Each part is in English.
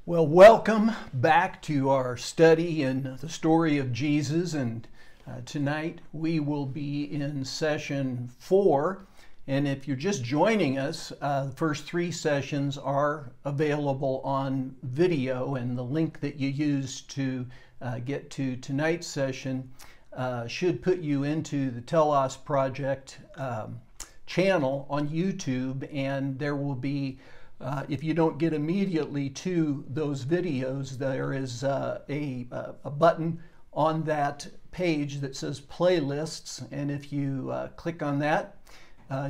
Well, welcome back to our study in the story of Jesus, and tonight we will be in session 4. And if you're just joining us, the first 3 sessions are available on video, and the link that you use to get to tonight's session should put you into the Telos Project channel on YouTube, and there will be if you don't get immediately to those videos, there is a button on that page that says playlists, and if you click on that,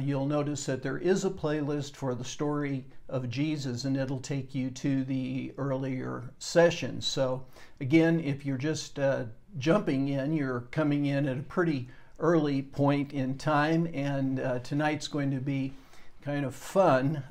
you'll notice that there is a playlist for the story of Jesus, and it'll take you to the earlier sessions. So again, if you're just jumping in, you're coming in at a pretty early point in time, and tonight's going to be kind of fun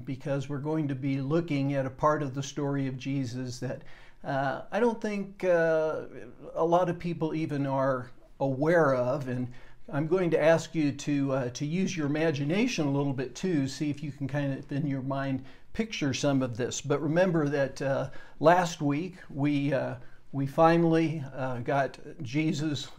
because we're going to be looking at a part of the story of Jesus that I don't think a lot of people even are aware of, and I'm going to ask you to use your imagination a little bit too, see if you can kind of in your mind picture some of this. But remember that last week we finally got Jesus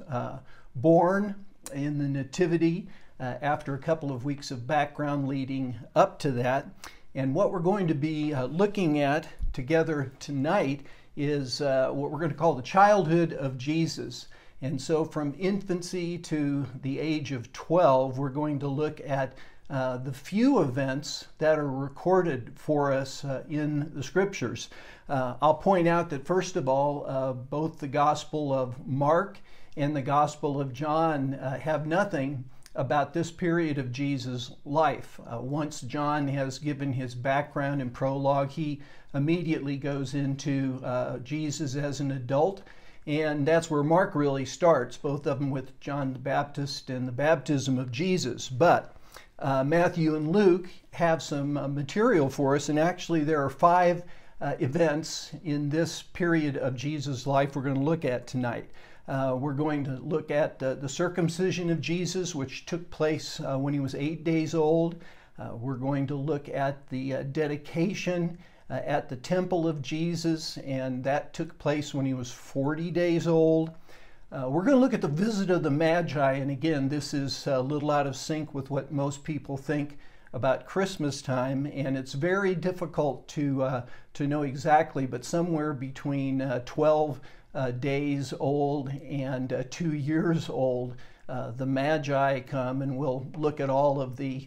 born in the Nativity. After a couple of weeks of background leading up to that. And what we're going to be looking at together tonight is what we're going to call the childhood of Jesus. And so from infancy to the age of 12, we're going to look at the few events that are recorded for us in the scriptures. I'll point out that first of all, both the Gospel of Mark and the Gospel of John have nothing about this period of Jesus' life. Once John has given his background and prologue, he immediately goes into Jesus as an adult, and that's where Mark really starts, both of them with John the Baptist and the baptism of Jesus. But Matthew and Luke have some material for us, and actually there are 5 events in this period of Jesus' life we're going to look at tonight. We're going to look at the circumcision of Jesus, which took place when he was 8 days old. We're going to look at the dedication at the temple of Jesus, and that took place when he was 40 days old. We're going to look at the visit of the Magi, and again, this is a little out of sync with what most people think about Christmas time, and it's very difficult to know exactly, but somewhere between 12 days old and 2 years old, the Magi come, and we'll look at all of the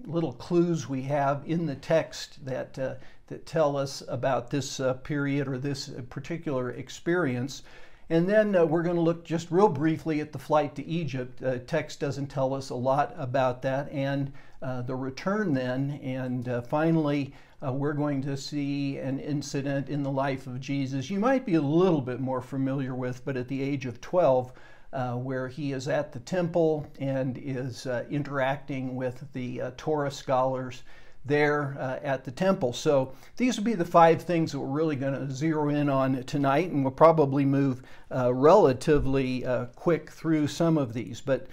little clues we have in the text that tell us about this period or this particular experience. And then we're going to look just real briefly at the flight to Egypt. Text doesn't tell us a lot about that, and the return then, and finally we're going to see an incident in the life of Jesus you might be a little bit more familiar with, but at the age of 12, where he is at the temple and is interacting with the Torah scholars there at the temple. So these will be the 5 things that we're really going to zero in on tonight, and we'll probably move relatively quick through some of these. But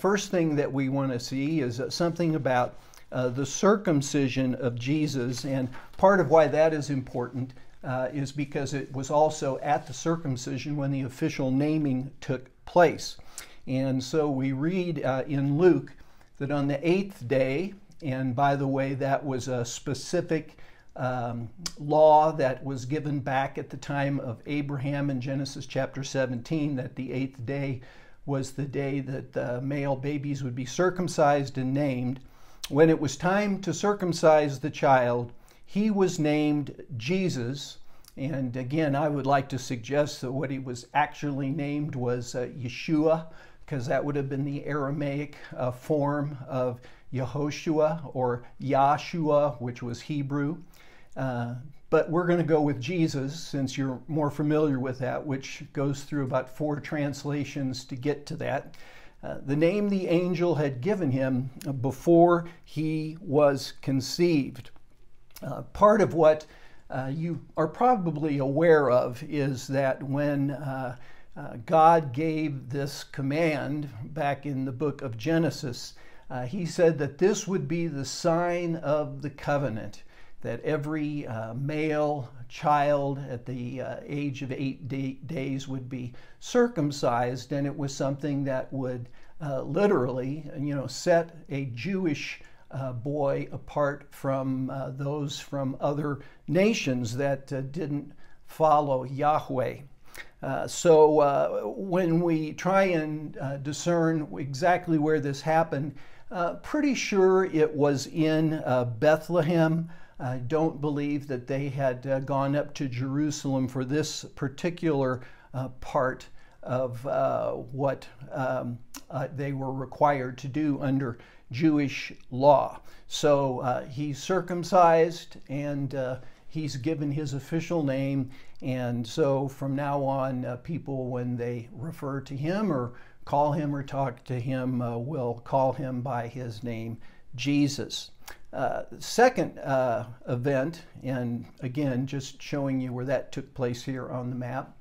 first thing that we want to see is something about the circumcision of Jesus, and part of why that is important is because it was also at the circumcision when the official naming took place. And so we read in Luke that on the 8th day, and by the way, that was a specific law that was given back at the time of Abraham in Genesis chapter 17, that the 8th day was the day that the male babies would be circumcised and named. When it was time to circumcise the child, he was named Jesus. And again, I would like to suggest that what he was actually named was Yeshua, because that would have been the Aramaic form of Yehoshua or Yahshua, which was Hebrew. But we're going to go with Jesus, since you're more familiar with that, which goes through about 4 translations to get to that. The name the angel had given him before he was conceived. Part of what you are probably aware of is that when God gave this command back in the book of Genesis, he said that this would be the sign of the covenant, that every male child at the age of 8 days would be circumcised, and it was something that would literally, set a Jewish boy apart from those from other nations that didn't follow Yahweh. So when we try and discern exactly where this happened, pretty sure it was in Bethlehem. I don't believe that they had gone up to Jerusalem for this particular part of what they were required to do under Jewish law. So he's circumcised, and he's given his official name, and so from now on, people, when they refer to him or call him or talk to him, will call him by his name, Jesus. Second event, and again, just showing you where that took place here on the map.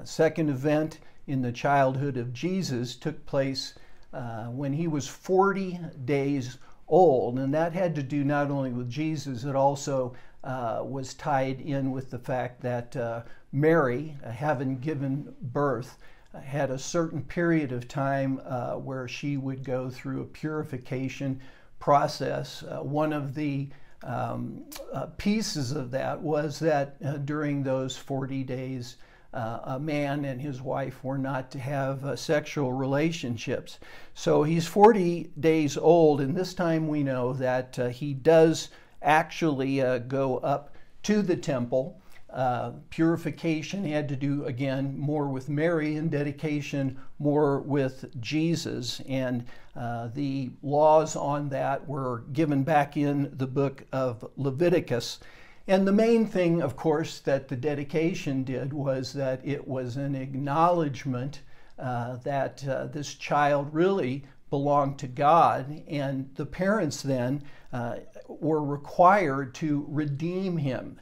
Second event in the childhood of Jesus took place when he was 40 days old, and that had to do not only with Jesus, it also was tied in with the fact that Mary, having given birth, had a certain period of time where she would go through a purification process. One of the pieces of that was that during those 40 days, a man and his wife were not to have sexual relationships. So he's 40 days old, and this time we know that he does actually go up to the temple. Purification had to do, again, more with Mary, and dedication more with Jesus. And the laws on that were given back in the book of Leviticus. And the main thing, of course, that the dedication did was that it was an acknowledgement that this child really belonged to God, and the parents then were required to redeem him.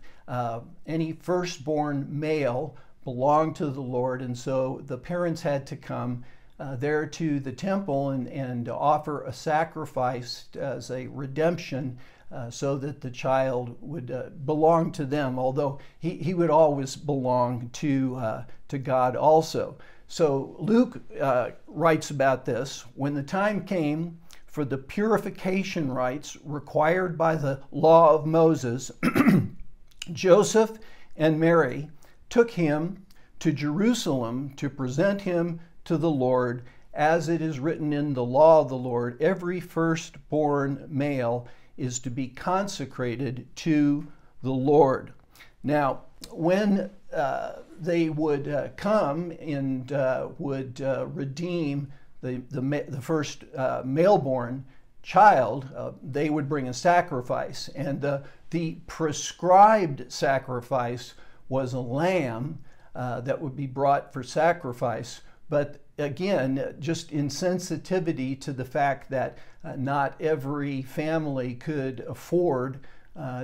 Any firstborn male belonged to the Lord, and so the parents had to come there to the temple and offer a sacrifice as a redemption so that the child would belong to them, although he would always belong to God also. So Luke writes about this. When the time came for the purification rites required by the law of Moses, Joseph and Mary took him to Jerusalem to present him to the Lord, as it is written in the law of the Lord, every firstborn male is to be consecrated to the Lord. Now, when they would come and would redeem the first male-born child, they would bring a sacrifice, and the prescribed sacrifice was a lamb that would be brought for sacrifice. But again, just in sensitivity to the fact that not every family could afford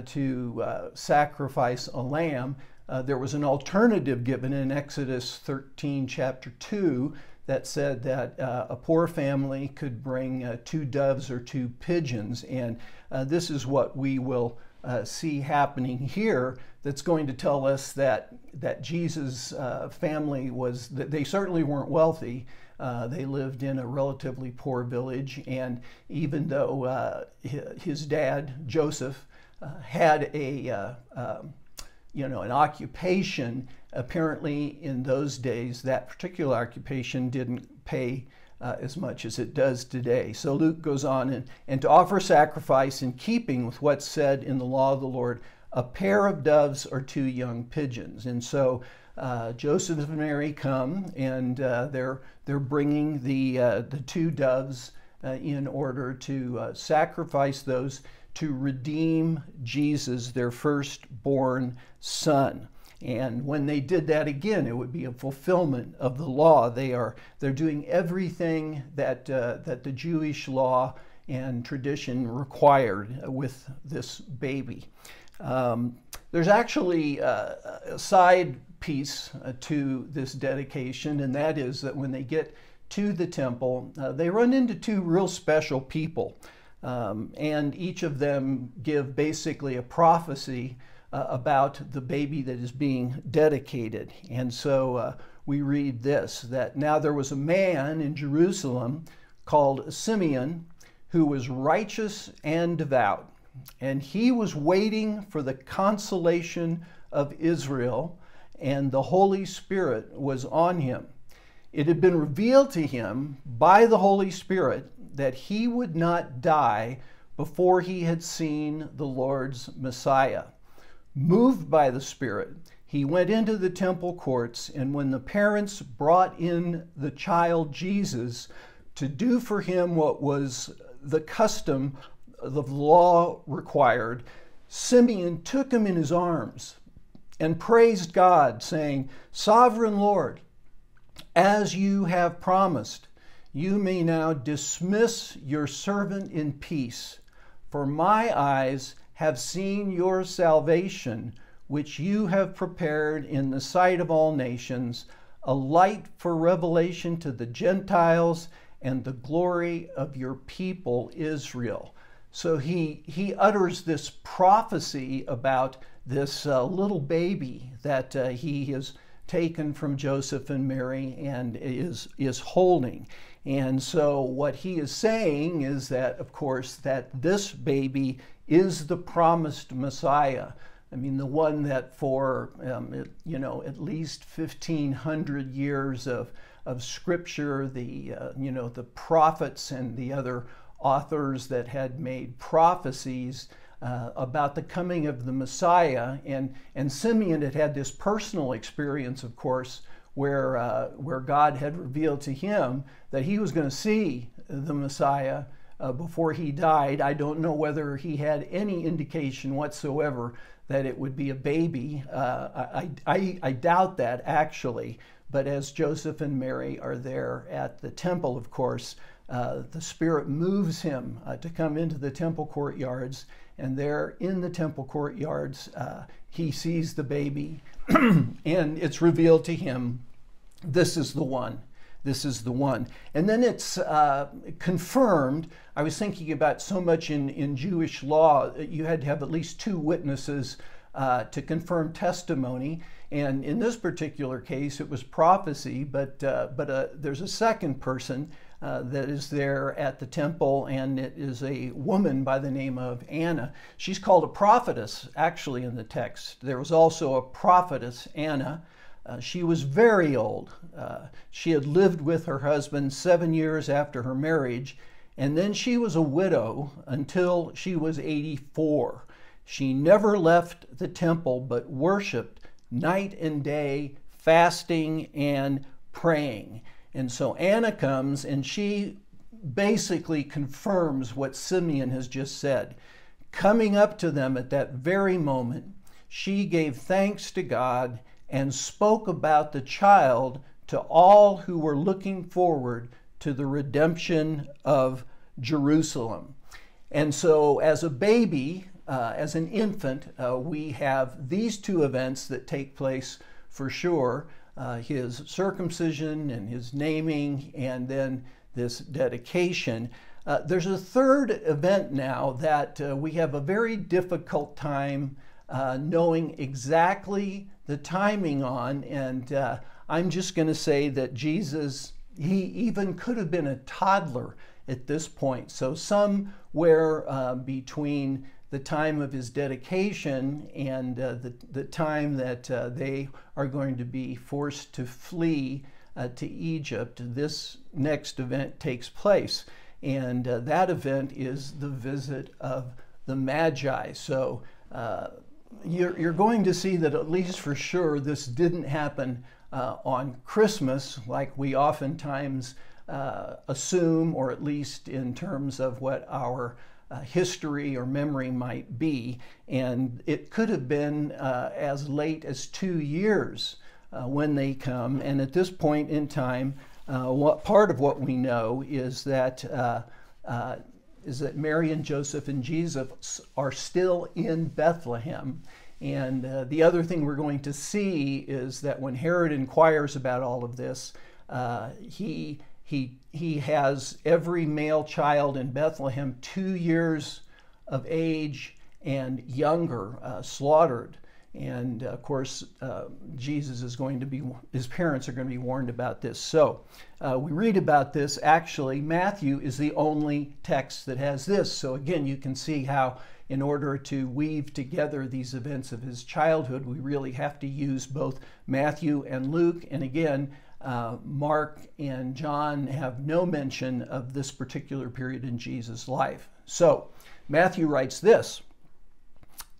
to sacrifice a lamb, there was an alternative given in Exodus 13, chapter 2, that said that a poor family could bring 2 doves or 2 pigeons. And this is what we will see happening here, that's going to tell us that Jesus' family was, that they certainly weren't wealthy. They lived in a relatively poor village, and even though his dad, Joseph, had an occupation, apparently in those days, that particular occupation didn't pay as much as it does today. So Luke goes on, and to offer sacrifice in keeping with what's said in the law of the Lord, a pair of doves or 2 young pigeons. And so Joseph and Mary come, and they're bringing the 2 doves in order to sacrifice those to redeem Jesus, their firstborn son. And when they did that, again, it would be a fulfillment of the law. They're doing everything that the Jewish law and tradition required with this baby. There's actually a side piece to this dedication, and that is that when they get to the temple, they run into 2 real special people. and each of them give basically a prophecy about the baby that is being dedicated. And so we read this, that now there was a man in Jerusalem called Simeon, who was righteous and devout, and he was waiting for the consolation of Israel, and the Holy Spirit was on him. It had been revealed to him by the Holy Spirit that he would not die before he had seen the Lord's Messiah. Moved by the Spirit, he went into the temple courts, and when the parents brought in the child Jesus to do for him what was the custom the law required, Simeon took him in his arms and praised God, saying, "Sovereign Lord, as you have promised, you may now dismiss your servant in peace, for my eyes have seen your salvation, which you have prepared in the sight of all nations, a light for revelation to the Gentiles and the glory of your people Israel." So he utters this prophecy about this little baby that he has taken from Joseph and Mary and is holding. And so what he is saying is that, of course, that this baby is the promised Messiah. I mean, the one that for, at least 1,500 years of Scripture, the prophets and the other authors that had made prophecies about the coming of the Messiah. And Simeon had this personal experience, of course, where God had revealed to him that he was going to see the Messiah before he died. I don't know whether he had any indication whatsoever that it would be a baby. I doubt that, actually. But as Joseph and Mary are there at the temple, of course, the Spirit moves him to come into the temple courtyards, and there in the temple courtyards, he sees the baby, and it's revealed to him, this is the one. This is the one. And then it's confirmed. I was thinking about so much in Jewish law, you had to have at least two witnesses to confirm testimony. And in this particular case, it was prophecy, but there's a second person that is there at the temple, and it is a woman by the name of Anna. She's called a prophetess, actually, in the text. There was also a prophetess, Anna. She was very old. She had lived with her husband 7 years after her marriage, and then she was a widow until she was 84. She never left the temple but worshiped night and day, fasting and praying. And so Anna comes and she basically confirms what Simeon has just said. Coming up to them at that very moment, she gave thanks to God and spoke about the child to all who were looking forward to the redemption of Jerusalem. And so as a baby, as an infant, we have these two events that take place for sure. His circumcision and his naming, and then this dedication. There's a third event now that we have a very difficult time knowing exactly the timing on, and I'm just going to say that Jesus, he even could have been a toddler at this point. So somewhere between the time of his dedication and the time that they are going to be forced to flee to Egypt, this next event takes place. And that event is the visit of the Magi. So you're going to see that, at least for sure, this didn't happen on Christmas like we oftentimes assume, or at least in terms of what our history or memory might be. And it could have been as late as 2 years when they come. And at this point in time, part of what we know is that Mary and Joseph and Jesus are still in Bethlehem. And the other thing we're going to see is that when Herod inquires about all of this, he he has every male child in Bethlehem 2 years of age and younger slaughtered. And of course, Jesus is going to be, his parents are going to be warned about this. So we read about this. Actually, Matthew is the only text that has this. So again, you can see how in order to weave together these events of his childhood, we really have to use both Matthew and Luke. And again, Mark and John have no mention of this particular period in Jesus' life. So Matthew writes this: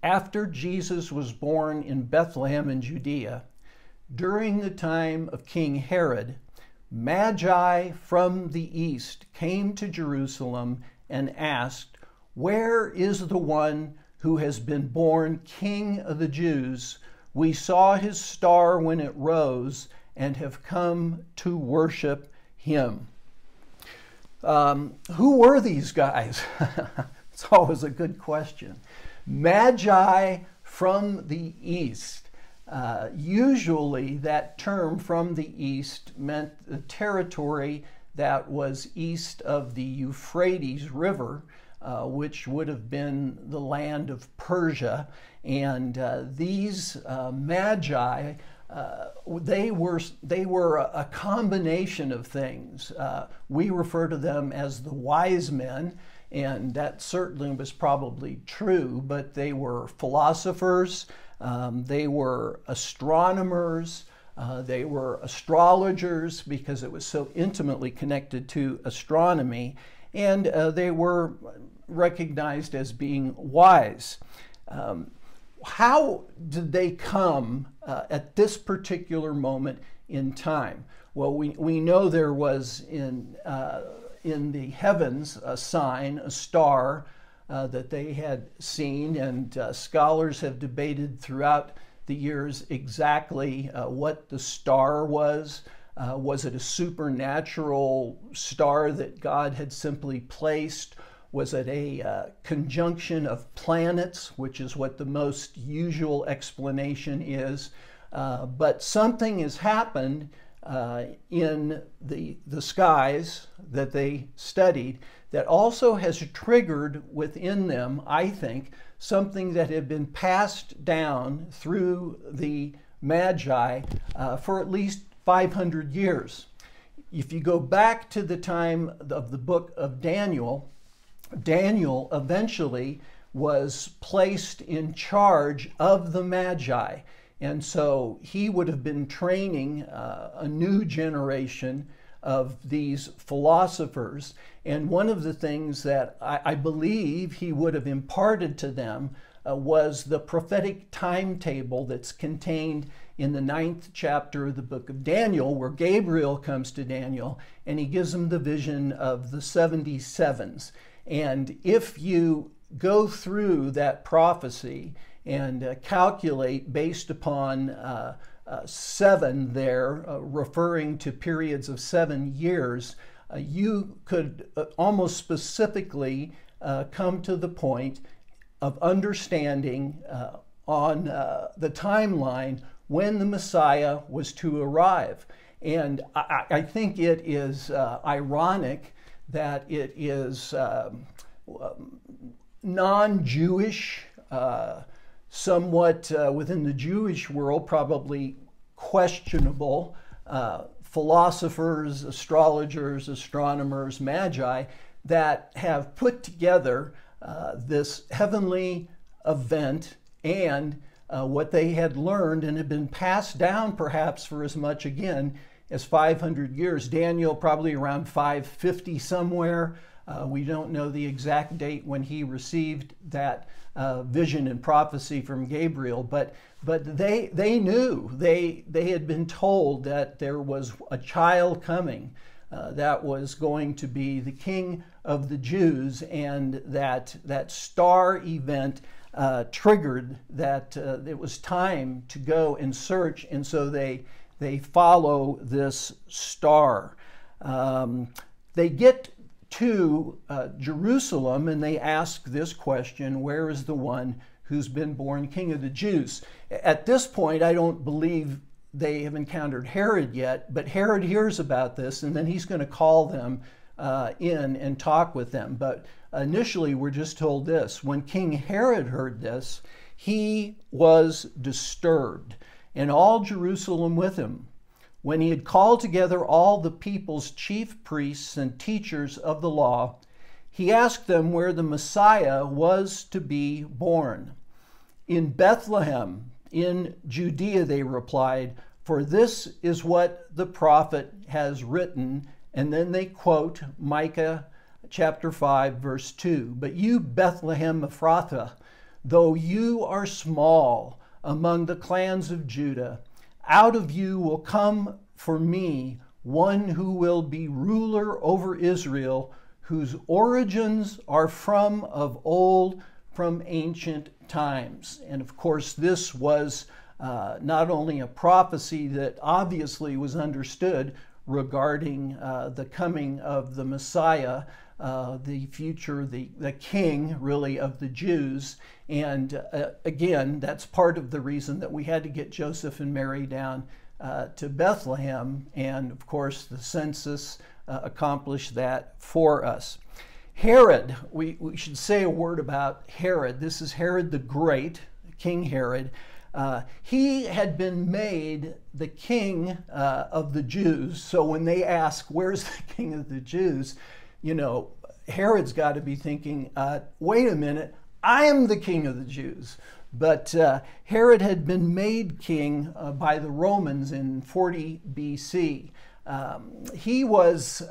after Jesus was born in Bethlehem in Judea, during the time of King Herod, Magi from the east came to Jerusalem and asked, "Where is the one who has been born King of the Jews? We saw his star when it rose and have come to worship him." Who were these guys? It's always a good question. Magi from the east. Usually that term from the east meant the territory that was east of the Euphrates River, which would have been the land of Persia. And these Magi, they were a combination of things. We refer to them as the wise men, and that certainly was probably true, but they were philosophers, they were astronomers, they were astrologers because it was so intimately connected to astronomy, and they were recognized as being wise. How did they come at this particular moment in time? Well, we know there was in the heavens a sign, a star that they had seen, and scholars have debated throughout the years exactly what the star was. Was it a supernatural star that God had simply placed? Was it a conjunction of planets, which is what the most usual explanation is? But something has happened in the skies that they studied that also has triggered within them, I think, something that had been passed down through the Magi for at least 500 years. If you go back to the time of the book of Daniel, Daniel eventually was placed in charge of the Magi. And so he would have been training a new generation of these philosophers. And one of the things that I believe he would have imparted to them was the prophetic timetable that's contained in the 9th chapter of the book of Daniel, where Gabriel comes to Daniel and he gives him the vision of the 77s. And if you go through that prophecy and calculate based upon 7 there, referring to periods of 7 years, you could almost specifically come to the point of understanding on the timeline when the Messiah was to arrive. And I think it is ironic that it is non-Jewish, somewhat within the Jewish world, probably questionable philosophers, astrologers, astronomers, magi that have put together this heavenly event and what they had learned and had been passed down perhaps for as much, again, as 500 years. Daniel probably around 550 somewhere. We don't know the exact date when he received that vision and prophecy from Gabriel, but they knew, they had been told that there was a child coming that was going to be the King of the Jews, and that star event triggered that it was time to go and search, and so they follow this star. They get to Jerusalem and they ask this question: where is the one who's been born King of the Jews? At this point, I don't believe they have encountered Herod yet, but Herod hears about this, and then he's going to call them in and talk with them. But initially, we're just told this: when King Herod heard this, he was disturbed, and all Jerusalem with him. When he had called together all the people's chief priests and teachers of the law, he asked them where the Messiah was to be born. In Bethlehem, in Judea, they replied, for this is what the prophet has written. And then they quote Micah chapter 5, verse 2. But you, Bethlehem Ephrathah, though you are small among the clans of Judah, out of you will come for me one who will be ruler over Israel, whose origins are from of old, from ancient times. And of course, this was not only a prophecy that obviously was understood regarding the coming of the Messiah, the future, the king, really, of the Jews. And again, that's part of the reason that we had to get Joseph and Mary down to Bethlehem. And of course, the census accomplished that for us. Herod, we should say a word about Herod. This is Herod the Great, King Herod. He had been made the king of the Jews. So when they ask, where's the king of the Jews? You know, Herod's got to be thinking, wait a minute, I am the king of the Jews. But Herod had been made king by the Romans in 40 BC. He was,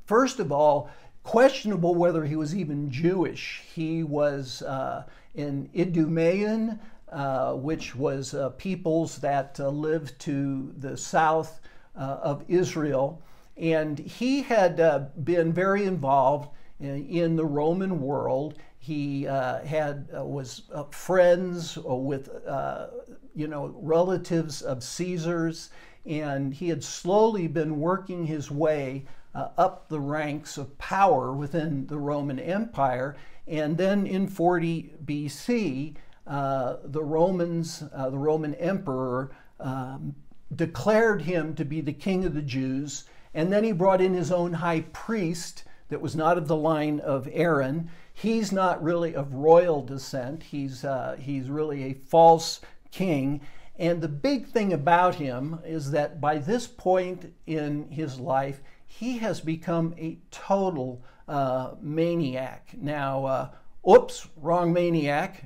first of all, questionable whether he was even Jewish. He was an Idumean, which was peoples that lived to the south of Israel. And he had been very involved in the Roman world. He was friends with relatives of Caesar's, and he had slowly been working his way up the ranks of power within the Roman Empire. And then in 40 BC, the Roman emperor declared him to be the king of the Jews. And then he brought in his own high priest that was not of the line of Aaron. He's not really of royal descent. He's really a false king. And the big thing about him is that by this point in his life, he has become a total maniac. Now, oops, wrong maniac.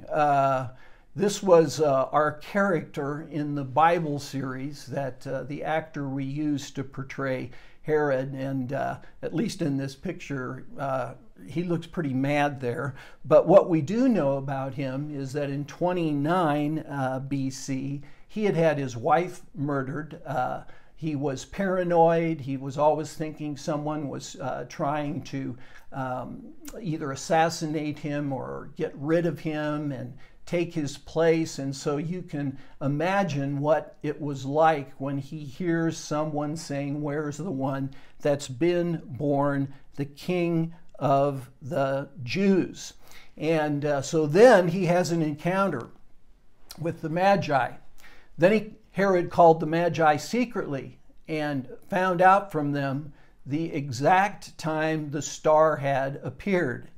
This was our character in the Bible series that the actor we used to portray Herod, and at least in this picture, he looks pretty mad there. But what we do know about him is that in 29 BC, he had had his wife murdered. He was paranoid. He was always thinking someone was trying to either assassinate him or get rid of him and take his place. And so you can imagine what it was like when he hears someone saying, where's the one that's been born, the king of the Jews? And so then he has an encounter with the Magi. Then Herod called the Magi secretly and found out from them the exact time the star had appeared.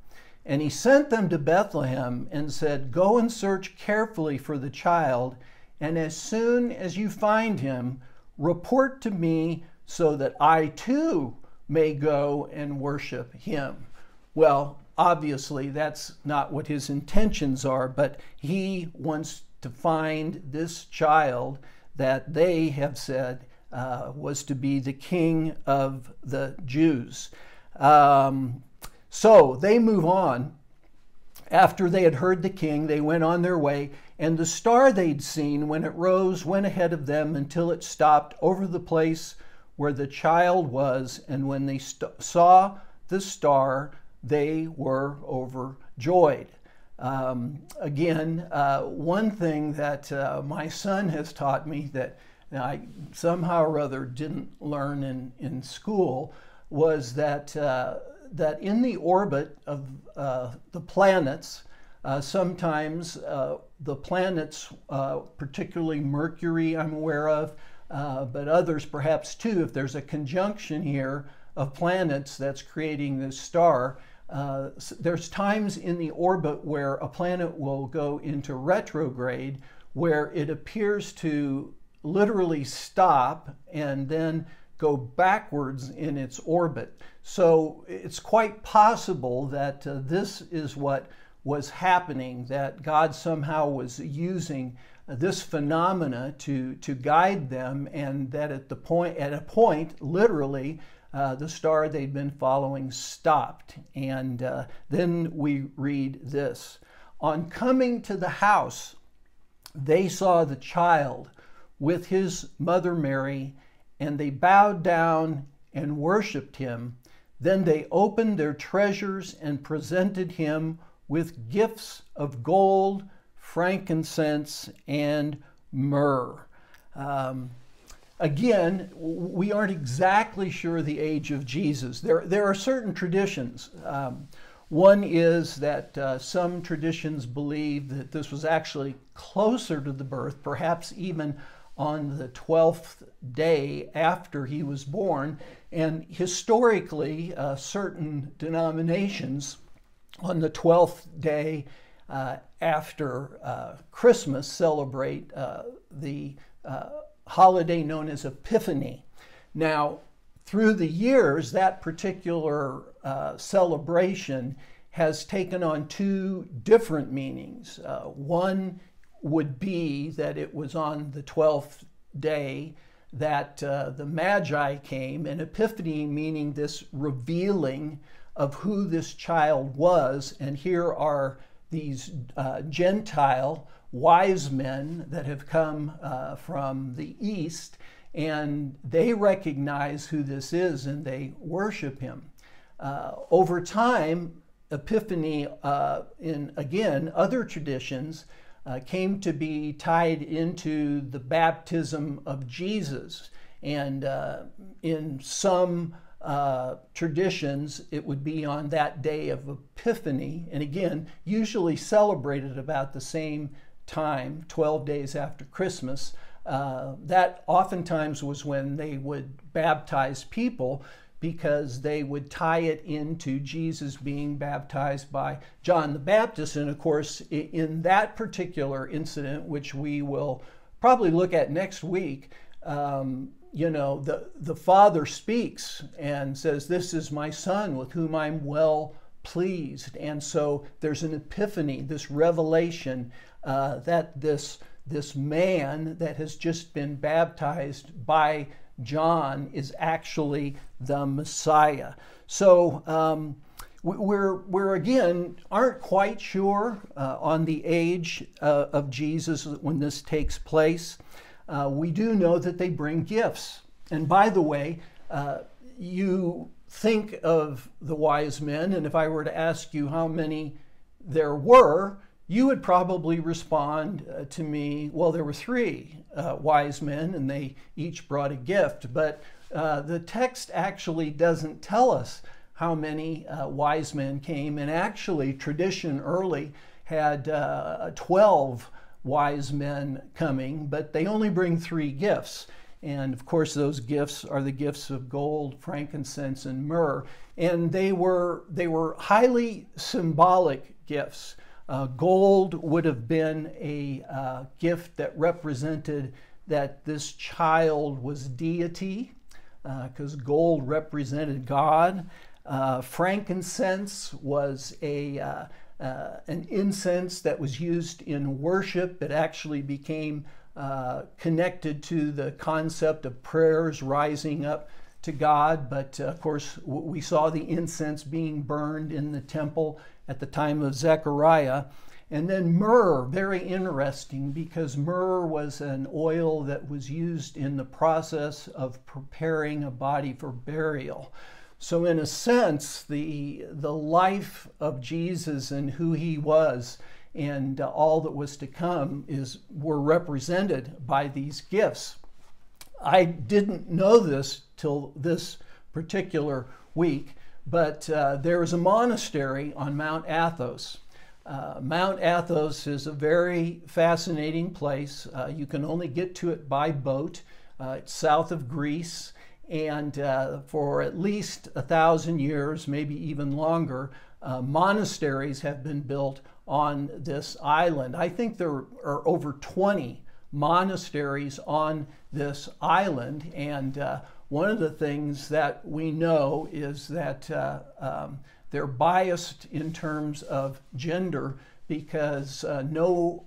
And he sent them to Bethlehem and said, go and search carefully for the child, and as soon as you find him, report to me so that I too may go and worship him. Well, obviously that's not what his intentions are, but he wants to find this child that they have said was to be the king of the Jews. So they move on. After they had heard the king, they went on their way, and the star they'd seen when it rose went ahead of them until it stopped over the place where the child was. And when they saw the star, they were overjoyed. Again, one thing that my son has taught me that I somehow or other didn't learn in school was that that in the orbit of the planets, sometimes the planets, particularly Mercury, I'm aware of, but others perhaps too, if there's a conjunction here of planets that's creating this star. There's times in the orbit where a planet will go into retrograde, where it appears to literally stop and then go backwards in its orbit. So it's quite possible that this is what was happening, that God somehow was using this phenomena to guide them, and that at a point, literally, the star they'd been following stopped. And then we read this. On coming to the house, they saw the child with his mother Mary, and they bowed down and worshiped him. Then they opened their treasures and presented him with gifts of gold, frankincense, and myrrh. Again, we aren't exactly sure the age of Jesus. There are certain traditions. One is that some traditions believe that this was actually closer to the birth, perhaps even on the 12th day after he was born. And historically, certain denominations on the 12th day after Christmas celebrate the holiday known as Epiphany. Now, through the years, that particular celebration has taken on two different meanings. One would be that it was on the 12th day that the Magi came, and Epiphany meaning this revealing of who this child was. And here are these Gentile wise men that have come from the east, and they recognize who this is and they worship him. Over time, Epiphany, in again other traditions, came to be tied into the baptism of Jesus. And in some traditions, it would be on that day of Epiphany, and again, usually celebrated about the same time, 12 days after Christmas. That oftentimes was when they would baptize people, because they would tie it into Jesus being baptized by John the Baptist. And of course, in that particular incident, which we will probably look at next week, you know, the Father speaks and says, "This is my Son with whom I'm well pleased." And so there's an epiphany, this revelation that this man that has just been baptized by John is actually the Messiah. So we're again aren't quite sure on the age of Jesus when this takes place. We do know that they bring gifts. And by the way, you think of the wise men, and if I were to ask you how many there were, you would probably respond to me, well, there were three wise men, and they each brought a gift. But the text actually doesn't tell us how many wise men came. And actually, tradition early had 12 wise men coming, but they only bring three gifts. And of course, those gifts are the gifts of gold, frankincense, and myrrh. And they were highly symbolic gifts. Gold would have been a gift that represented that this child was deity, because gold represented God. Frankincense was an incense that was used in worship. It actually became connected to the concept of prayers rising up to God. But of course, we saw the incense being burned in the temple at the time of Zechariah. And then myrrh, very interesting, because myrrh was an oil that was used in the process of preparing a body for burial. So in a sense, the life of Jesus and who he was and all that was to come were represented by these gifts. I didn't know this till this particular week, but there is a monastery on Mount Athos. Mount Athos is a very fascinating place. You can only get to it by boat. It's south of Greece, and for at least 1,000 years, maybe even longer, monasteries have been built on this island. I think there are over 20 monasteries on this island, and one of the things that we know is that they're biased in terms of gender, because no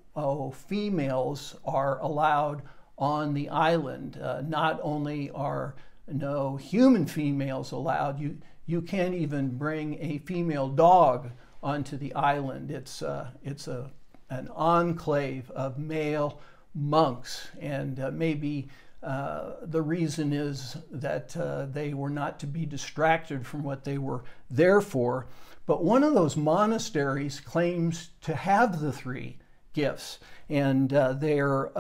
females are allowed on the island. Not only are no human females allowed, you can't even bring a female dog onto the island. It's an enclave of male monks, and maybe the reason is that they were not to be distracted from what they were there for. But one of those monasteries claims to have the three gifts, and there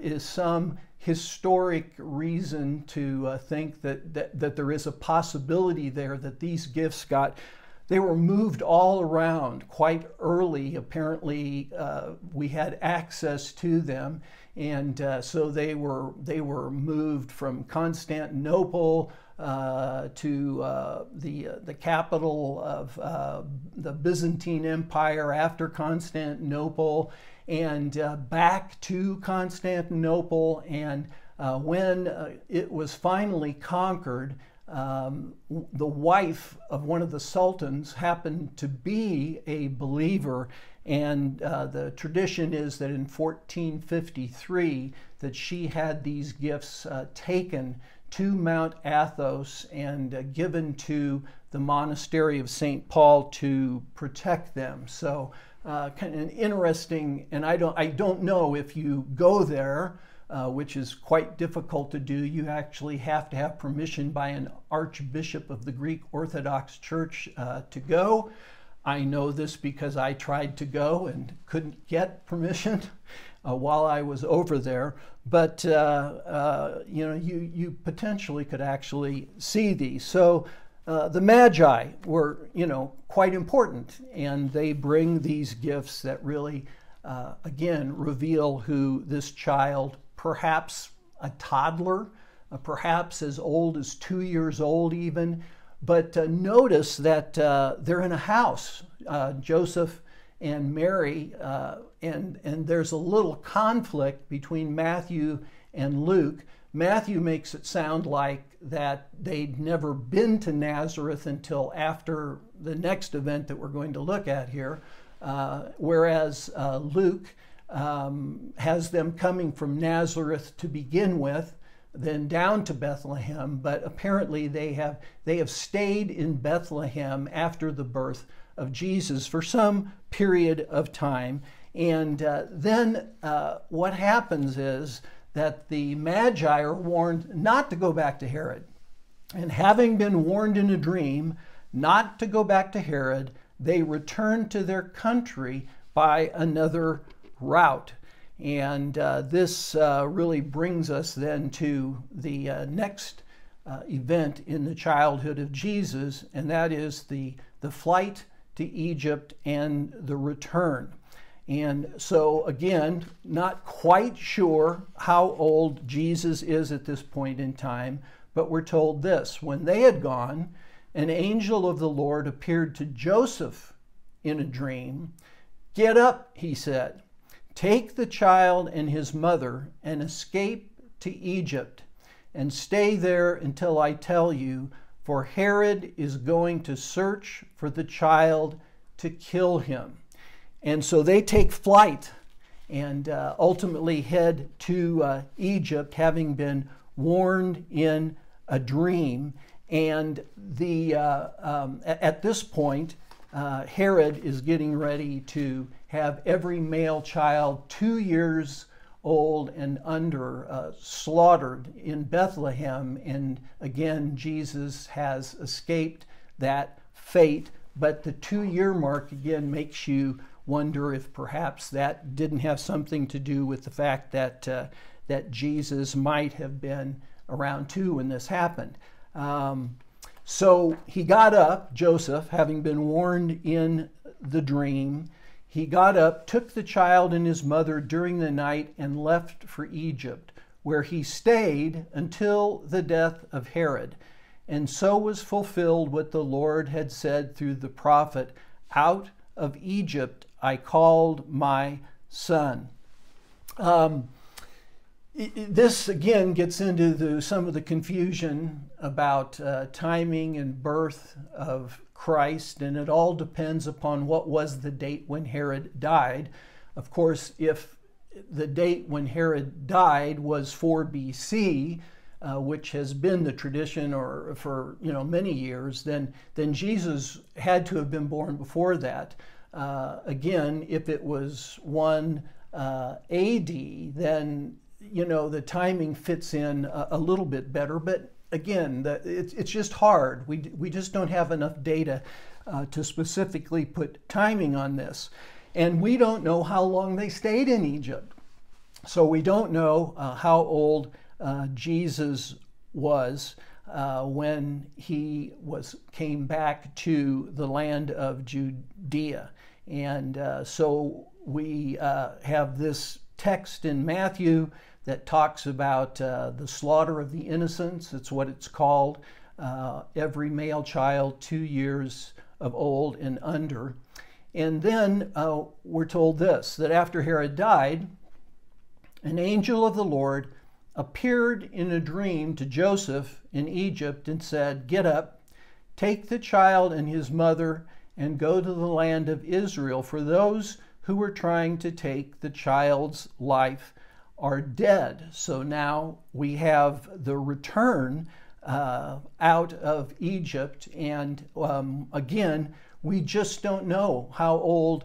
is some historic reason to think that there is a possibility there that these gifts they were moved all around quite early. Apparently, we had access to them, and so they were moved from Constantinople to the capital of the Byzantine Empire after Constantinople, and back to Constantinople. And when it was finally conquered, the wife of one of the sultans happened to be a believer, and the tradition is that in 1453 that she had these gifts taken to Mount Athos and given to the monastery of St. Paul to protect them. So kind of an interesting, and I don't know if you go there, which is quite difficult to do. You actually have to have permission by an archbishop of the Greek Orthodox Church to go. I know this because I tried to go and couldn't get permission while I was over there. But you know, you potentially could actually see these. So the Magi were, you know, quite important, and they bring these gifts that really, again, reveal who this child, perhaps a toddler, perhaps as old as 2 years old even. But notice that they're in a house, Joseph and Mary, and there's a little conflict between Matthew and Luke. Matthew makes it sound like that they'd never been to Nazareth until after the next event that we're going to look at here, whereas Luke has them coming from Nazareth to begin with, then down to Bethlehem. But apparently they have stayed in Bethlehem after the birth of Jesus for some period of time. And then what happens is that the Magi are warned not to go back to Herod. And having been warned in a dream not to go back to Herod, they return to their country by another route. And this really brings us then to the next event in the childhood of Jesus, and that is the flight to Egypt and the return. And so again, not quite sure how old Jesus is at this point in time, but we're told this: when they had gone, an angel of the Lord appeared to Joseph in a dream. "Get up," he said, "take the child and his mother and escape to Egypt and stay there until I tell you, for Herod is going to search for the child to kill him." And so they take flight and ultimately head to Egypt, having been warned in a dream. And at this point, Herod is getting ready to have every male child 2 years old and under slaughtered in Bethlehem. And again, Jesus has escaped that fate. But the 2-year mark again makes you wonder if perhaps that didn't have something to do with the fact that that Jesus might have been around 2 when this happened. So he got up, Joseph, having been warned in the dream. He got up, took the child and his mother during the night, and left for Egypt, where he stayed until the death of Herod. And so was fulfilled what the Lord had said through the prophet, "Out of Egypt I called my son." This again gets into some of the confusion about timing and birth of Christ, and it all depends upon what was the date when Herod died. Of course, if the date when Herod died was 4 BC, which has been the tradition or for many years, then Jesus had to have been born before that. Again, if it was 1 AD, then the timing fits in a little bit better. But again, it's just hard. We just don't have enough data to specifically put timing on this. And we don't know how long they stayed in Egypt. So we don't know how old Jesus was when he came back to the land of Judea. And so we have this text in Matthew that talks about the slaughter of the innocents. It's what it's called. Every male child 2 years of old and under. And then we're told this, that after Herod died, an angel of the Lord appeared in a dream to Joseph in Egypt and said, "Get up, take the child and his mother and go to the land of Israel, for those who were trying to take the child's life are dead." So now we have the return out of Egypt, and again, we just don't know how old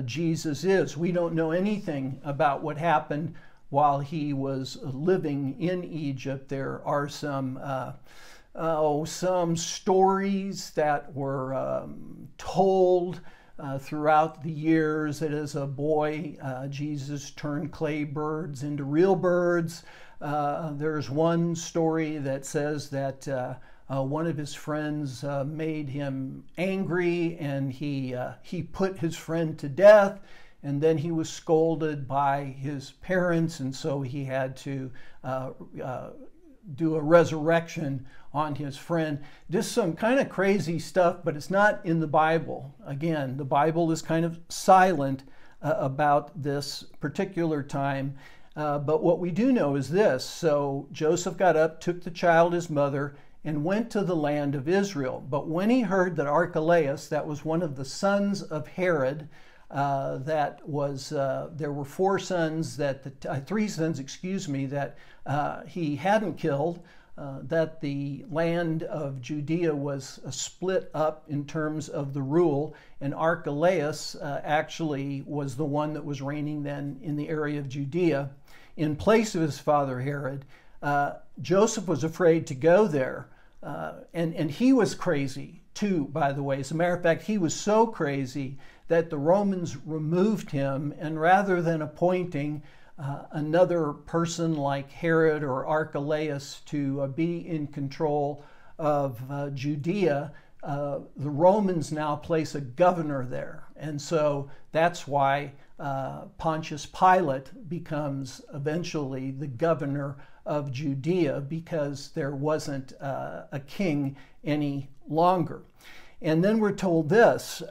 Jesus is. We don't know anything about what happened while he was living in Egypt. There are some stories that were told throughout the years that as a boy, Jesus turned clay birds into real birds. There's one story that says that one of his friends made him angry, and he put his friend to death, and then he was scolded by his parents, and so he had to do a resurrection on his friend. Just some kind of crazy stuff, but it's not in the Bible. Again, the Bible is kind of silent about this particular time. But what we do know is this. So Joseph got up, took the child, his mother, and went to the land of Israel. But when he heard that Archelaus, that was one of the sons of Herod, there were 3 sons, that he hadn't killed, that the land of Judea was split up in terms of the rule, and Archelaus actually was the one that was reigning then in the area of Judea in place of his father Herod. Joseph was afraid to go there, and he was crazy too, by the way. As a matter of fact, he was so crazy that the Romans removed him, and rather than appointing another person like Herod or Archelaus to be in control of Judea, the Romans now place a governor there. And so that's why Pontius Pilate becomes eventually the governor of Judea, because there wasn't a king any longer. And then we're told this,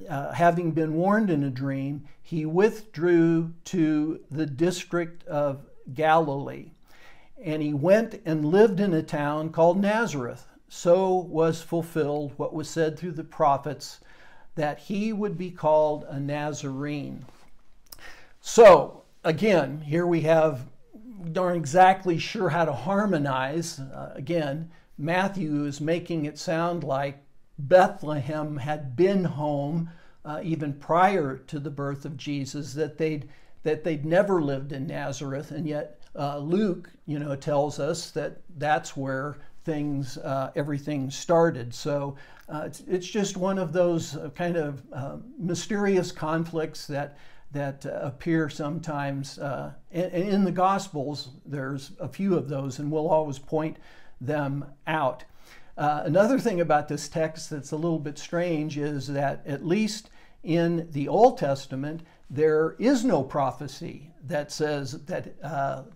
having been warned in a dream, he withdrew to the district of Galilee, and he went and lived in a town called Nazareth. So was fulfilled what was said through the prophets, that he would be called a Nazarene. So again, here we aren't exactly sure how to harmonize. Again, Matthew is making it sound like Bethlehem had been home even prior to the birth of Jesus, that they'd never lived in Nazareth, and yet Luke, tells us that that's where everything started. So it's just one of those kind of mysterious conflicts that appear sometimes. And in the Gospels, there's a few of those, and we'll always point them out. Another thing about this text that's a little bit strange is that, at least in the Old Testament, there is no prophecy that says that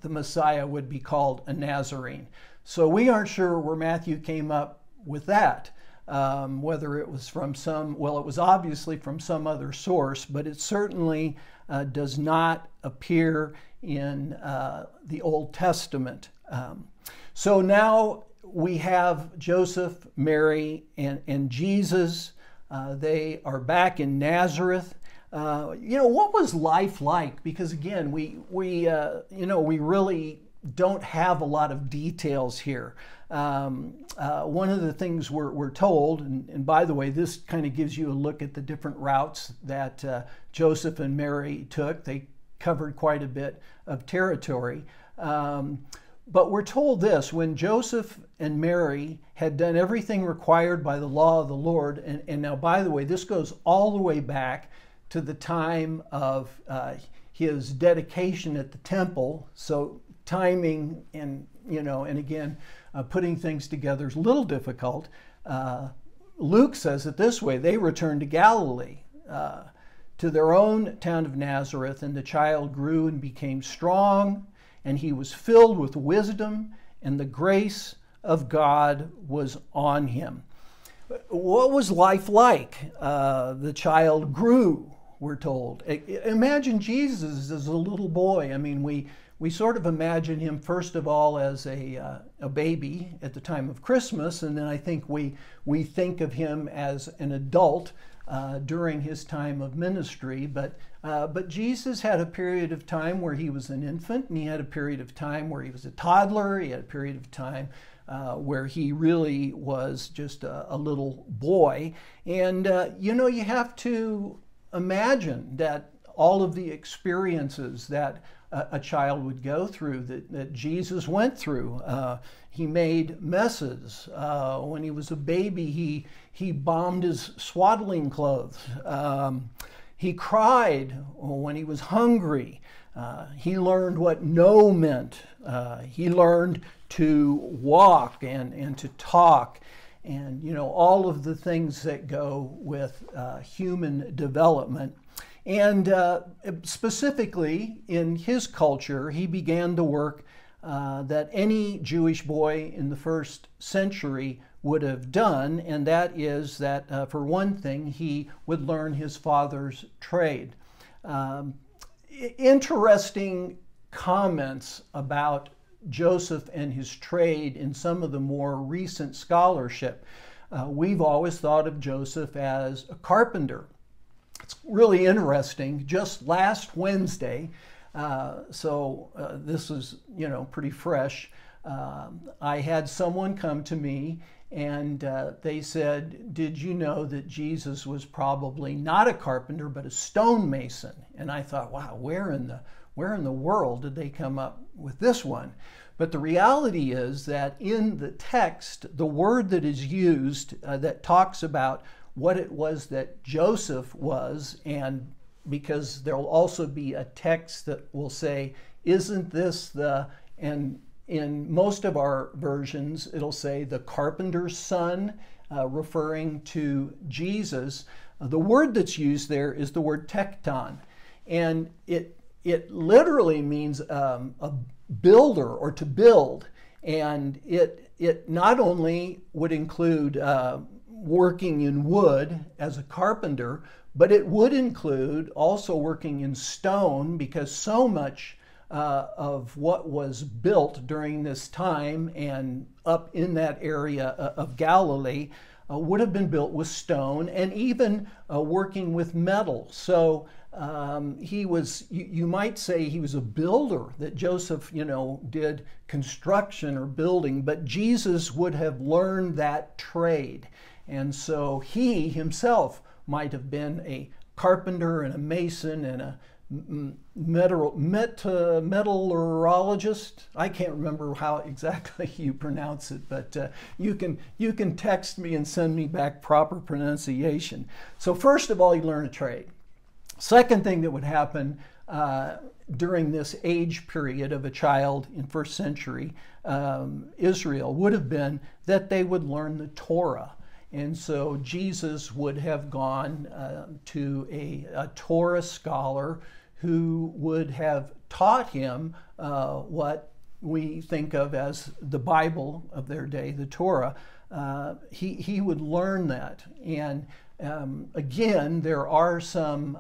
the Messiah would be called a Nazarene. So we aren't sure where Matthew came up with that, whether it was from it was obviously from some other source, but it certainly does not appear in the Old Testament. So now we have Joseph, Mary, and Jesus. They are back in Nazareth. What was life like? Because again, we really don't have a lot of details here. One of the things we're told, and by the way, this kind of gives you a look at the different routes that Joseph and Mary took. They covered quite a bit of territory. But we're told this: when Joseph and Mary had done everything required by the law of the Lord, and now, by the way, this goes all the way back to the time of his dedication at the temple. So timing and again, putting things together is a little difficult. Luke says it this way: they returned to Galilee, to their own town of Nazareth, and the child grew and became strong, and he was filled with wisdom, and the grace of God was on him. What was life like? The child grew, we're told. Imagine Jesus as a little boy. I mean, we sort of imagine him, first of all, as a baby at the time of Christmas, and then I think we think of him as an adult during his time of ministry. But Jesus had a period of time where he was an infant, and he had a period of time where he was a toddler. He had a period of time where he really was just a little boy. And, you have to imagine that all of the experiences that a child would go through, that Jesus went through. He made messes. When he was a baby, he bombed his swaddling clothes. He cried when he was hungry. He learned what no meant. He learned to walk and to talk, and all of the things that go with human development. And specifically in his culture, he began the work that any Jewish boy in the first century would have done, and that is that, for one thing, he would learn his father's trade. Interesting comments about Joseph and his trade in some of the more recent scholarship. We've always thought of Joseph as a carpenter. It's really interesting. Just last Wednesday, this is, pretty fresh, I had someone come to me and they said, did you know that Jesus was probably not a carpenter, but a stonemason? And I thought, wow, where in the world did they come up with this one? But the reality is that in the text, the word that is used that talks about what it was that Joseph was, and because there will also be a text that will say, isn't this and in most of our versions, it'll say the carpenter's son, referring to Jesus. The word that's used there is the word tekton, and it literally means a builder or to build, and it not only would include working in wood as a carpenter, but it would include also working in stone, because so much of what was built during this time and up in that area of Galilee would have been built with stone, and even working with metal. So he was, you might say he was a builder, that Joseph, did construction or building, but Jesus would have learned that trade. And so he himself might have been a carpenter and a mason and a metallurgist. I can't remember how exactly you pronounce it, but you can text me and send me back proper pronunciation. So first of all, he learned a trade. Second thing that would happen during this age period of a child in first century Israel would have been that they would learn the Torah. And so Jesus would have gone to a Torah scholar who would have taught him what we think of as the Bible of their day, the Torah. He would learn that. And again, there are some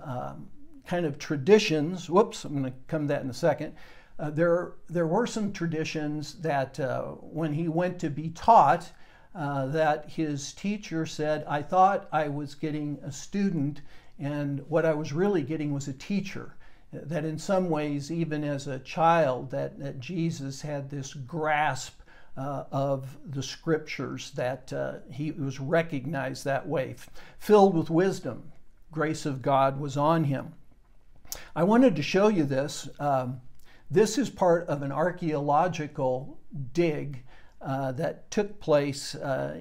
kind of traditions. Whoops, I'm going to come to that in a second. There were some traditions that when he went to be taught, that his teacher said, I thought I was getting a student, and what I was really getting was a teacher. That in some ways, even as a child, that Jesus had this grasp of the scriptures, that he was recognized that way. Filled with wisdom, grace of God was on him. I wanted to show you this. This is part of an archaeological dig that took place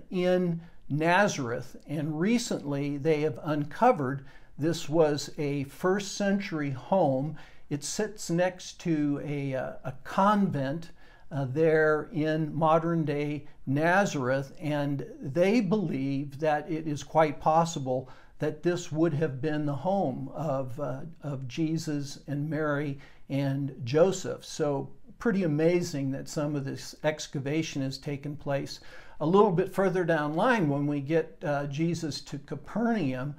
in Nazareth, and recently they have uncovered this was a first century home. It sits next to a convent there in modern day Nazareth, and they believe that it is quite possible that this would have been the home of Jesus and Mary and Joseph. So pretty amazing that some of this excavation has taken place. A little bit further down line, when we get Jesus to Capernaum,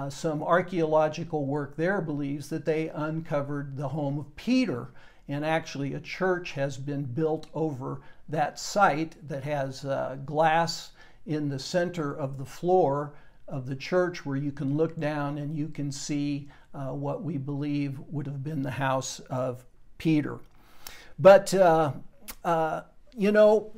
some archaeological work there believes that they uncovered the home of Peter. And actually a church has been built over that site that has glass in the center of the floor of the church where you can look down and you can see what we believe would have been the house of Peter. But you know,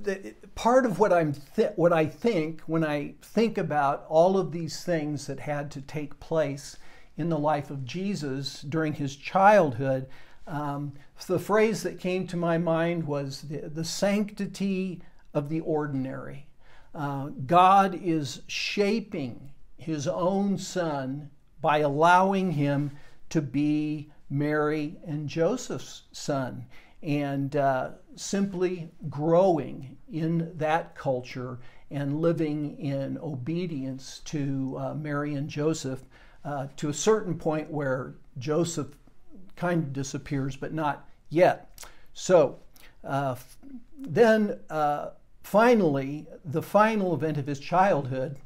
part of what I think when I think about all of these things that had to take place in the life of Jesus during his childhood, the phrase that came to my mind was the sanctity of the ordinary. God is shaping his own son by allowing him to be Mary and Joseph's son, and simply growing in that culture and living in obedience to Mary and Joseph to a certain point where Joseph kind of disappears, but not yet. So then finally, the final event of his childhood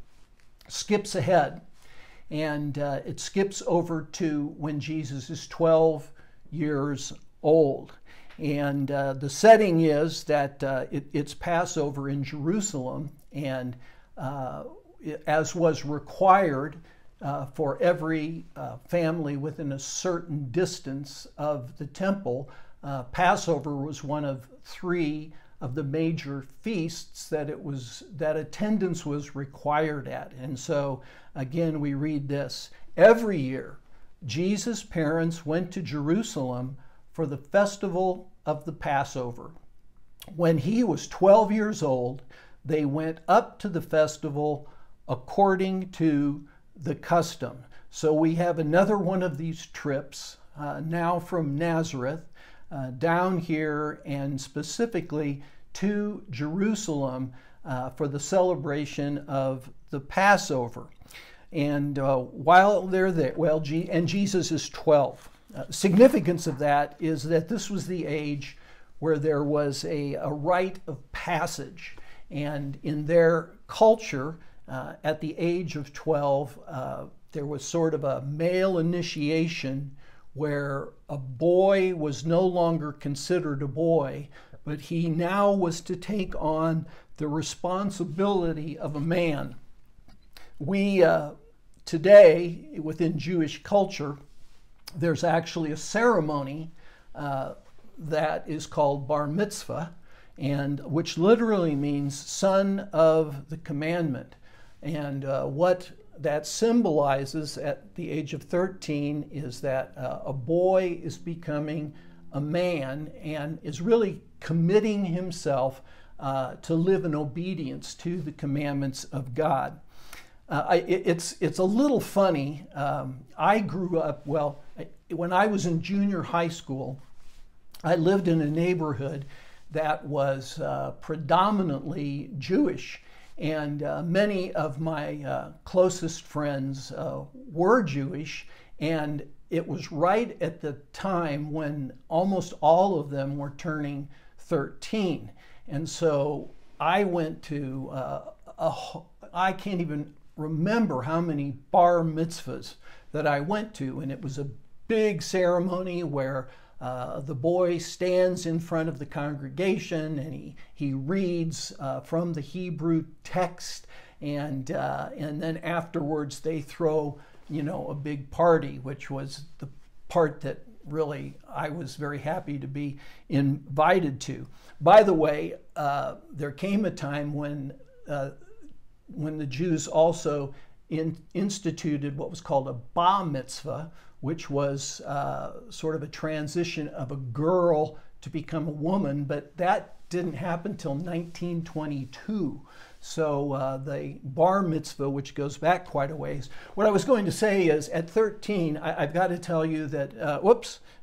skips ahead, and it skips over to when Jesus is 12 years old. And the setting is that it's Passover in Jerusalem, and as was required for every family within a certain distance of the temple, Passover was one of 3 of the major feasts that attendance was required at. And so again, we read this: every year Jesus' parents went to Jerusalem for the festival of the Passover. When he was 12 years old, they went up to the festival according to the custom. So we have another one of these trips now from Nazareth down here, and specifically to Jerusalem for the celebration of the Passover. And while they're there, and Jesus is 12. Significance of that is that this was the age where there was a rite of passage. And in their culture, at the age of 12, there was sort of a male initiation where a boy was no longer considered a boy, but he now was to take on the responsibility of a man. We, today, within Jewish culture, there's actually a ceremony that is called Bar Mitzvah, and which literally means son of the commandment. And what that symbolizes at the age of 13 is that a boy is becoming a man and is really committing himself to live in obedience to the commandments of God. It's a little funny. I grew up, when I was in junior high school, I lived in a neighborhood that was predominantly Jewish. And many of my closest friends were Jewish, and it was right at the time when almost all of them were turning 13. And so I went to, I can't even remember how many bar mitzvahs that I went to, and it was a big ceremony where the boy stands in front of the congregation and he reads from the Hebrew text, and then afterwards they throw, you know, a big party, which was the part that really I was very happy to be invited to. By the way, there came a time when the Jews also instituted what was called a Bar Mitzvah, which was sort of a transition of a girl to become a woman, but that didn't happen till 1922. So the Bar Mitzvah, which goes back quite a ways. What I was going to say is, at 13, I've got to tell you that,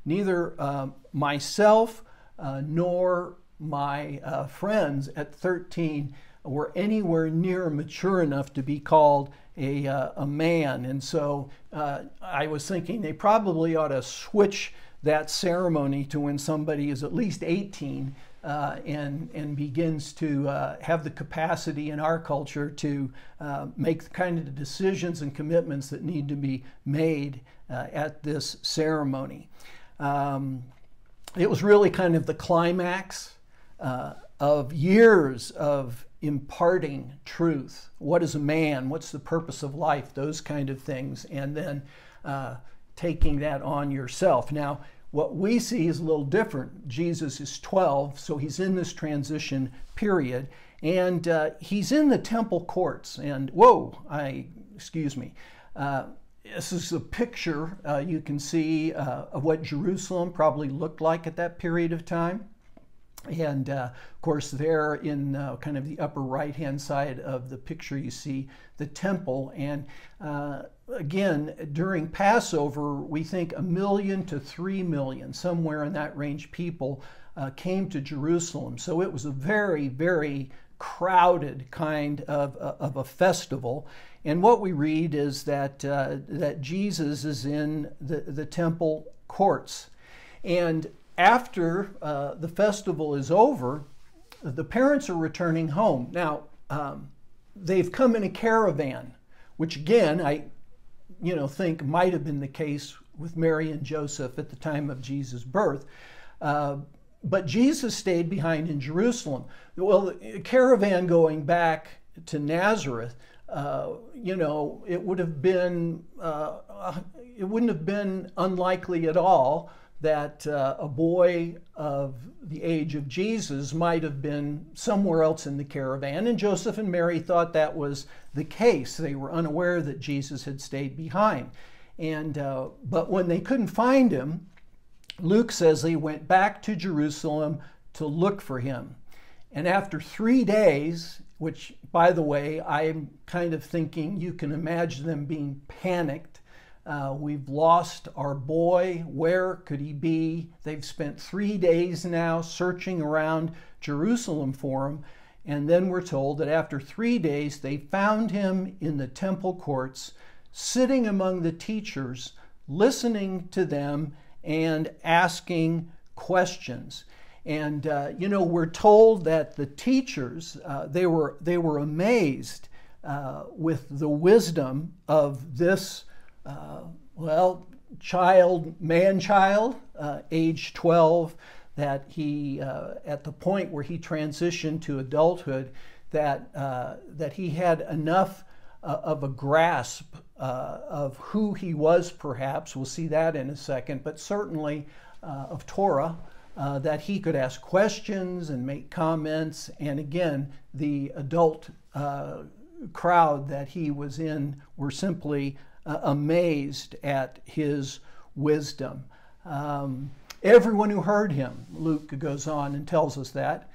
neither myself nor my friends at 13 were anywhere near mature enough to be called a man. And so I was thinking they probably ought to switch that ceremony to when somebody is at least 18 and begins to have the capacity in our culture to make the kind of decisions and commitments that need to be made at this ceremony. It was really kind of the climax of years of imparting truth. What is a man? What's the purpose of life? Those kind of things. And then taking that on yourself. Now, what we see is a little different. Jesus is 12, so he's in this transition period, and he's in the temple courts. And excuse me. This is a picture you can see of what Jerusalem probably looked like at that period of time. And of course, there in kind of the upper right-hand side of the picture, you see the temple. And again, during Passover, we think 1 million to 3 million, somewhere in that range, people came to Jerusalem. So it was a very, very crowded kind of a festival. And what we read is that that Jesus is in the temple courts. And after the festival is over, the parents are returning home. Now, they've come in a caravan, which again, I think might have been the case with Mary and Joseph at the time of Jesus' birth. But Jesus stayed behind in Jerusalem. Well, the caravan going back to Nazareth, it would have been, it wouldn't have been unlikely at all that a boy of the age of Jesus might have been somewhere else in the caravan, and Joseph and Mary thought that was the case. They were unaware that Jesus had stayed behind. And but when they couldn't find him, Luke says they went back to Jerusalem to look for him. And after 3 days, which, by the way, I'm kind of thinking you can imagine them being panicked. We've lost our boy. Where could he be? They've spent 3 days now searching around Jerusalem for him. And then we're told that after 3 days, they found him in the temple courts, sitting among the teachers, listening to them and asking questions. And, we're told that the teachers, they were amazed with the wisdom of this man-child, age 12, that he, at the point where he transitioned to adulthood, that he had enough of a grasp of who he was, perhaps, we'll see that in a second, but certainly of Torah, that he could ask questions and make comments. And again, the adult crowd that he was in were simply amazed at his wisdom. Everyone who heard him, Luke goes on and tells us that,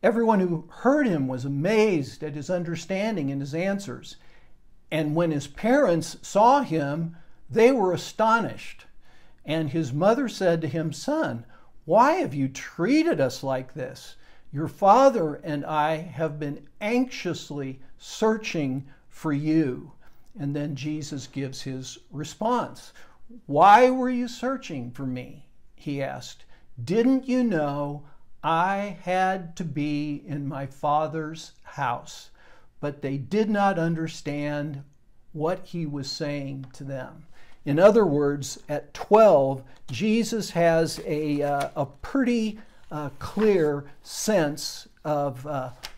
everyone who heard him was amazed at his understanding and his answers. And when his parents saw him, they were astonished. And his mother said to him, "Son, why have you treated us like this? Your father and I have been anxiously searching for you." And then Jesus gives his response. "Why were you searching for me?" he asked. "Didn't you know I had to be in my Father's house?" But they did not understand what he was saying to them. In other words, at 12, Jesus has a pretty clear sense of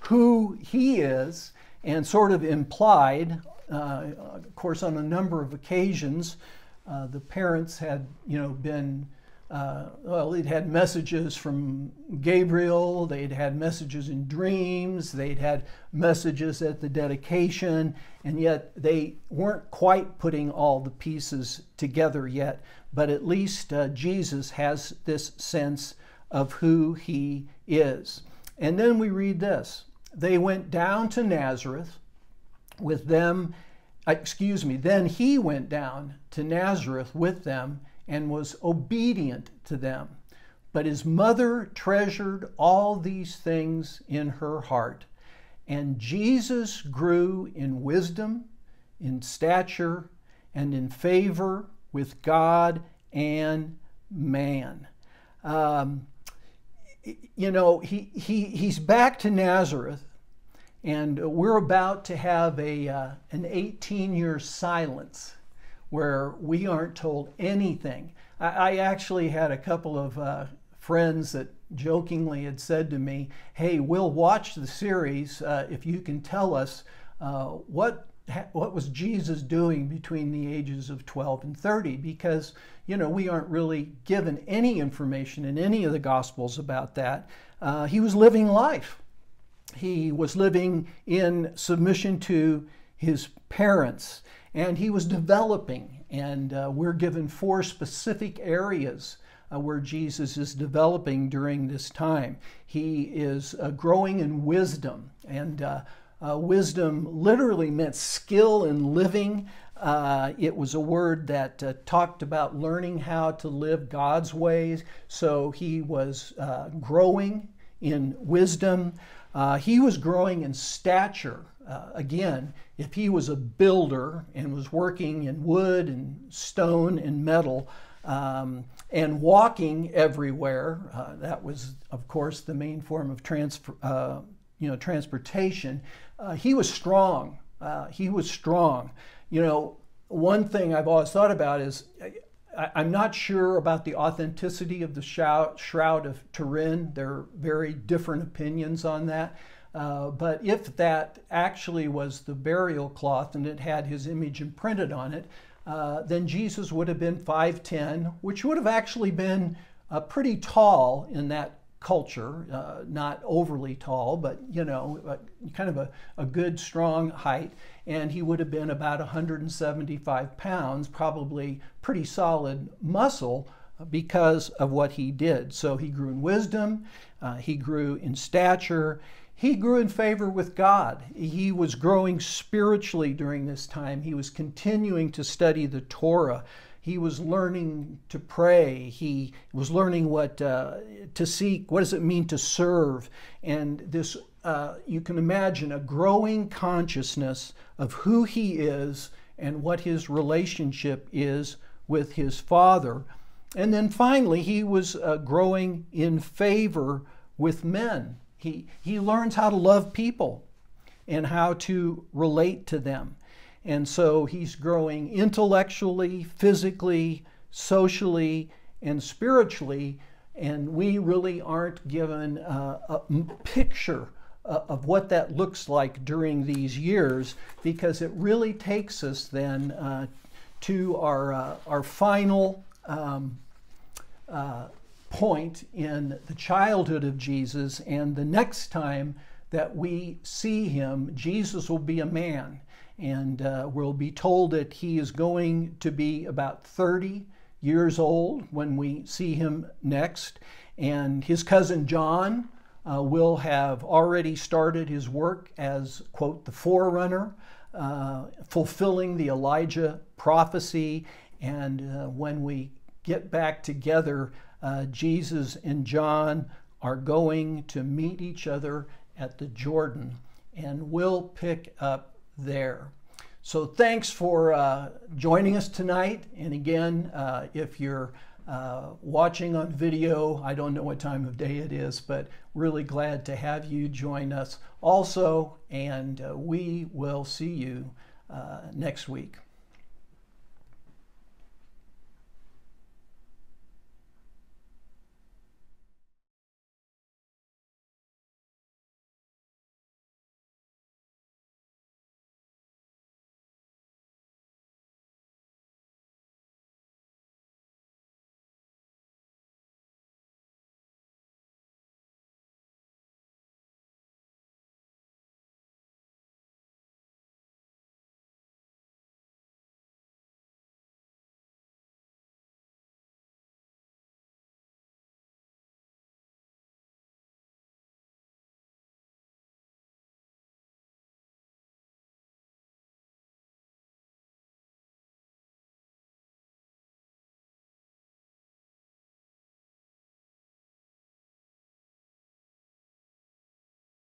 who he is, and sort of implied, of course, on a number of occasions, the parents had, been, they'd had messages from Gabriel, they'd had messages in dreams, they'd had messages at the dedication, and yet they weren't quite putting all the pieces together yet. But at least Jesus has this sense of who he is. And then we read this: "They went down to Nazareth with them," then he went down to Nazareth with them and was obedient to them. But his mother treasured all these things in her heart. And Jesus grew in wisdom, in stature, and in favor with God and man. He's back to Nazareth, and we're about to have an 18-year silence where we aren't told anything. I actually had a couple of friends that jokingly had said to me, "Hey, we'll watch the series if you can tell us what was Jesus doing between the ages of 12 and 30, because we aren't really given any information in any of the Gospels about that. He was living life. He was living in submission to his parents, and he was developing. And we're given 4 specific areas where Jesus is developing during this time. He is growing in wisdom, and wisdom literally meant skill in living. It was a word that talked about learning how to live God's ways. So he was growing in wisdom. He was growing in stature. Again, if he was a builder and was working in wood and stone and metal and walking everywhere, that was, of course, the main form of transportation. He was strong. He was strong. One thing I've always thought about is I'm not sure about the authenticity of the Shroud of Turin. There are very different opinions on that. But if that actually was the burial cloth and it had his image imprinted on it, then Jesus would have been 5'10", which would have actually been pretty tall in that culture, not overly tall, but kind of a good strong height. And he would have been about 175 pounds, probably pretty solid muscle because of what he did. So he grew in wisdom, he grew in stature, he grew in favor with God. He was growing spiritually during this time. He was continuing to study the Torah. He was learning to pray. He was learning what to seek. What does it mean to serve? And this, you can imagine a growing consciousness of who he is and what his relationship is with his Father. And then finally, he was growing in favor with men. He learns how to love people and how to relate to them. And so he's growing intellectually, physically, socially, and spiritually. And we really aren't given a picture of what that looks like during these years, because it really takes us then to our final point in the childhood of Jesus. And the next time that we see him, Jesus will be a man. And we'll be told that he is going to be about 30 years old when we see him next. And his cousin John will have already started his work as, quote, the forerunner, fulfilling the Elijah prophecy. And when we get back together, Jesus and John are going to meet each other at the Jordan, and we'll pick up there. So thanks for joining us tonight. And again, if you're watching on video, I don't know what time of day it is, but really glad to have you join us also. And we will see you next week.